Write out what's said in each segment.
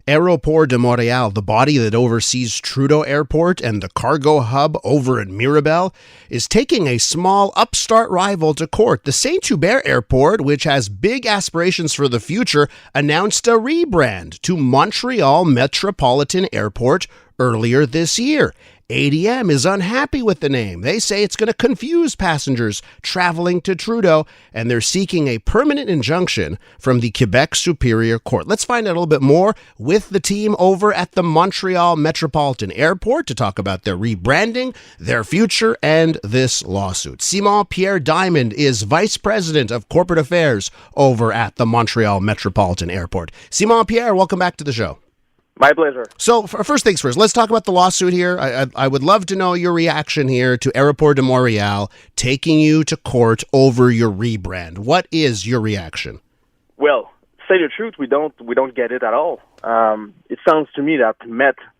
Aéroport de Montreal, the body that oversees Trudeau Airport and the cargo hub over in Mirabel, is taking a small upstart rival to court. The Saint-Hubert Airport, which has big aspirations for the future, announced a rebrand to Montreal Metropolitan Airport earlier this year. ADM is unhappy with the name. They say it's going to confuse passengers traveling to Trudeau, and they're seeking a permanent injunction from the Quebec Superior Court. Let's find out a little bit more with the team over at the Montreal Metropolitan Airport to talk about their rebranding, their future, and this lawsuit. Simon-Pierre Diamond is Vice President of Corporate Affairs over at the Montreal Metropolitan Airport. Simon-Pierre, welcome back to the show. My pleasure. So first things first, let's talk about the lawsuit here. I would love to know your reaction here to Aéroport de Montréal taking you to court over your rebrand. What is your reaction? Well, say the truth, we don't get it at all. It sounds to me that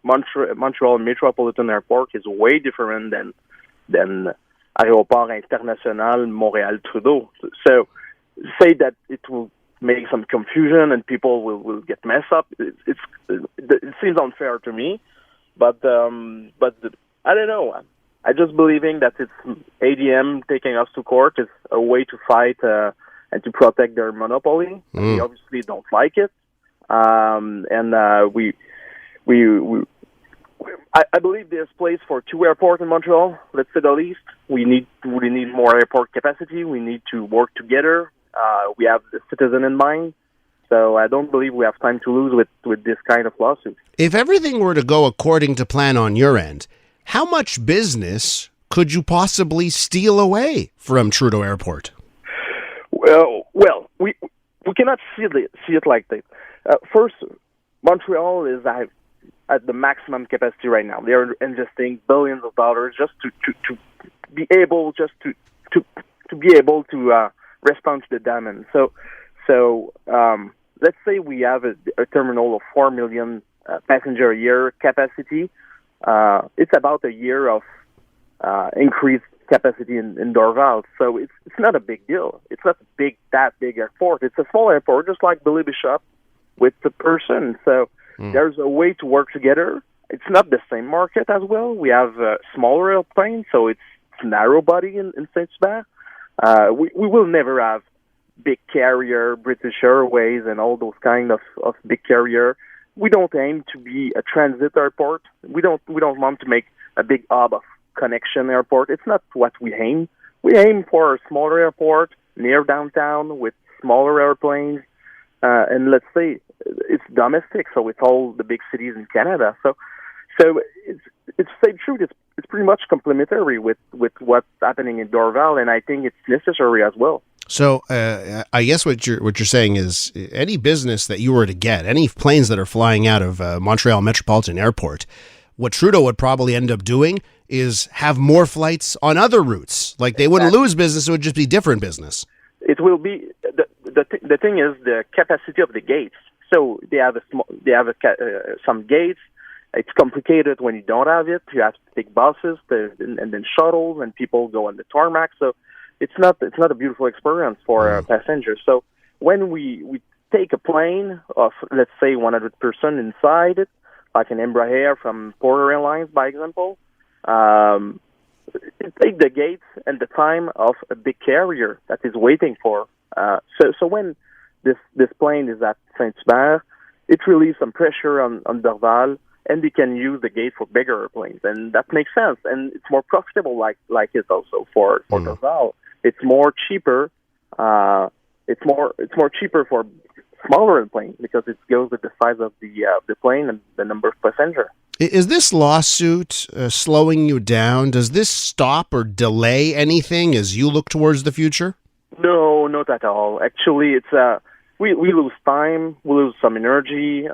Montreal Metropolitan Airport is way different than Aéroport International Montréal Trudeau. So say that it will make some confusion and people will get messed up. It seems unfair to me, but I don't know. I just believing that it's ADM taking us to court is a way to fight and to protect their monopoly. We obviously don't like it, I believe there's place for two airports in Montreal. Let's say the least. We need more airport capacity. We need to work together. We have the citizen in mind, so I don't believe we have time to lose with this kind of lawsuit. If everything were to go according to plan on your end, how much business could you possibly steal away from Trudeau Airport? Well, we cannot see it like that. First, Montreal is at the maximum capacity right now. They are investing billions of dollars just to be able to respond to the demand. So let's say we have a terminal of 4 million passenger a year capacity. It's about a year of increased capacity in Dorval. So it's not a big deal. It's not that big airport. It's a small airport, just like Billy Bishop with the person. So there's a way to work together. It's not the same market as well. We have smaller airplanes, so it's narrow body in Saint-Hubert. We will never have big carrier, British Airways, and all those kind of big carrier. We don't aim to be a transit airport. We don't want to make a big hub of connection airport. It's not what we aim. We aim for a smaller airport near downtown with smaller airplanes, and let's say it's domestic, so it's all the big cities in Canada. So it's say true. It's pretty much complementary with what's happening in Dorval, and I think it's necessary as well. So I guess what you're saying is any business that you were to get, any planes that are flying out of Montreal Metropolitan Airport, what Trudeau would probably end up doing is have more flights on other routes. Like they wouldn't lose business; it would just be different business. It will be the thing is the capacity of the gates. So they have some gates. It's complicated when you don't have it. You have to take buses and then shuttles, and people go on the tarmac. So it's not a beautiful experience for passengers. So when we take a plane of, let's say, 100% inside it, like an Embraer from Porter Airlines, by example, it takes the gates and the time of a big carrier that is waiting for. So when this plane is at Saint-Hubert, it relieves some pressure on Dorval, and they can use the gate for bigger airplanes, and that makes sense. And it's more profitable, like it also for Dorval. It's more cheaper. It's more cheaper for smaller airplanes because it goes with the size of the plane and the number of passengers. Is this lawsuit slowing you down? Does this stop or delay anything as you look towards the future? No, not at all. Actually, it's we lose time, we lose some energy.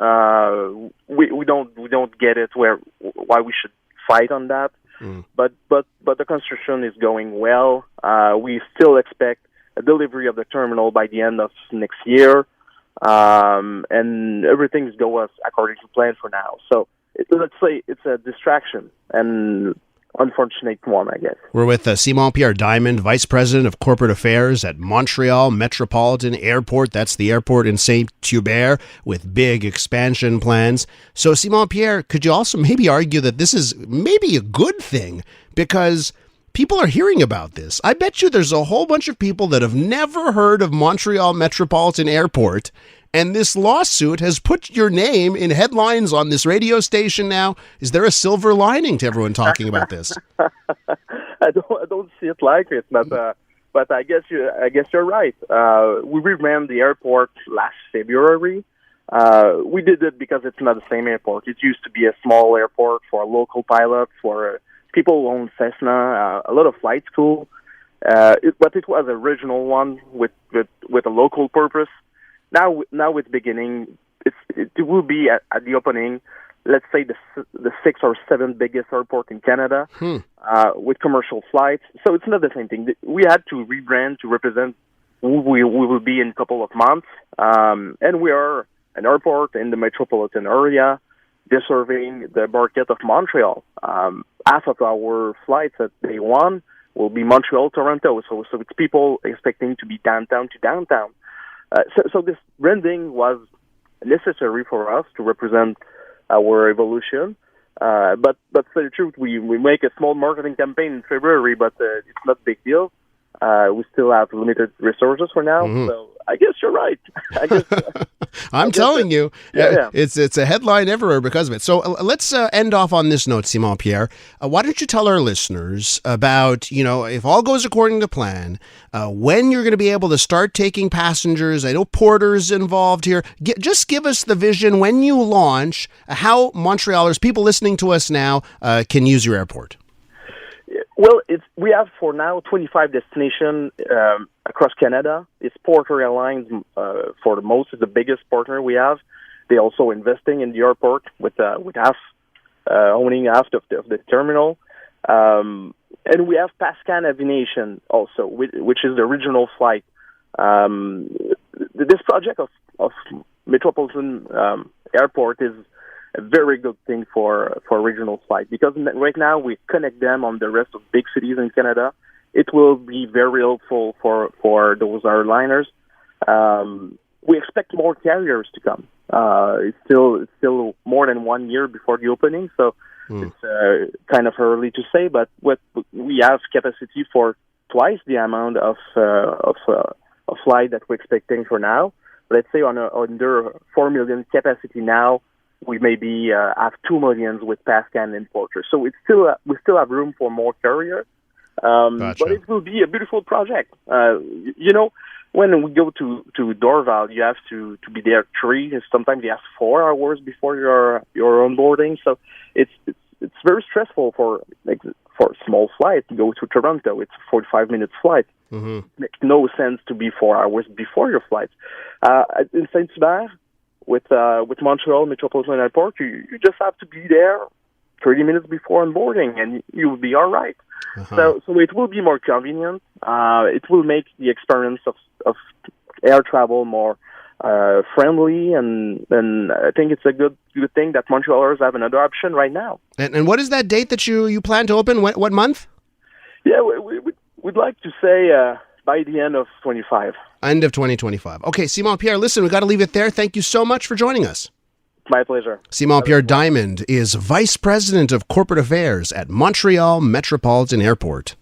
We don't get it why we should fight on that. But the construction is going well. We still expect a delivery of the terminal by the end of next year, and everything's going according to plan for now. So let's say it's a distraction, and unfortunate one, I guess. We're with Simon-Pierre Diamond, Vice President of Corporate Affairs at Montreal Metropolitan Airport. That's the airport in Saint-Hubert with big expansion plans. So, Simon-Pierre, could you also maybe argue that this is maybe a good thing because people are hearing about this? I bet you there's a whole bunch of people that have never heard of Montreal Metropolitan Airport, and this lawsuit has put your name in headlines on this radio station now. Is there a silver lining to everyone talking about this? I don't see it like it, but I guess you're right. We rebranded the airport last February. We did it because it's not the same airport. It used to be a small airport for local pilots, for people who own Cessna, a lot of flight school. But it was a regional one with a local purpose. Now it's beginning. It will be at the opening, let's say the 6th or 7th biggest airport in Canada, with commercial flights. So it's not the same thing. We had to rebrand to represent who we will be in a couple of months. And we are an airport in the metropolitan area, serving the market of Montreal. Half of our flights at day one will be Montreal-Toronto. So it's people expecting to be downtown to downtown. So this branding was necessary for us to represent our evolution. But to tell the truth, we make a small marketing campaign in February, but it's not a big deal. We still have limited resources for now, so I guess you're right. I'm telling you, yeah. It's a headline everywhere because of it. So let's end off on this note, Simon-Pierre. Why don't you tell our listeners about, if all goes according to plan, when you're going to be able to start taking passengers? I know Porter's involved here. Just give us the vision when you launch, how Montrealers, people listening to us now, can use your airport. Well, we have for now 25 destinations across Canada. It's Porter Airlines for the most, is the biggest partner we have. They're also investing in the airport with owning half of the terminal. And we have Pascan Aviation also, which is the regional flight. This project of Metropolitan Airport is a very good thing for regional flight, because right now we connect them on the rest of big cities in Canada. It will be very helpful for those airliners. We expect more carriers to come. It's still more than 1 year before the opening, so it's kind of early to say. But we have capacity for twice the amount of flight that we're expecting for now. Let's say under 4 million capacity now. We maybe have 2 million with Pascan and Porter. So we still have room for more carriers. Gotcha. But it will be a beautiful project. When we go to Dorval, you have to be there 3, sometimes you have 4 hours before your onboarding. So it's very stressful for a small flight to go to Toronto. It's a 45-minute flight. It makes no sense to be 4 hours before your flight. In Saint-Hubert, with Montreal Metropolitan Airport, you just have to be there 30 minutes before onboarding, and you will be all right. So it will be more convenient. It will make the experience of air travel more friendly, and I think it's a good thing that Montrealers have another option right now. And what is that date that you plan to open? What month? Yeah, we'd like to say by the end of 25. End of 2025. Okay, Simon-Pierre, listen, we got to leave it there. Thank you so much for joining us. My pleasure. Simon-Pierre Diamond is Vice President of Corporate Affairs at Montreal Metropolitan Airport.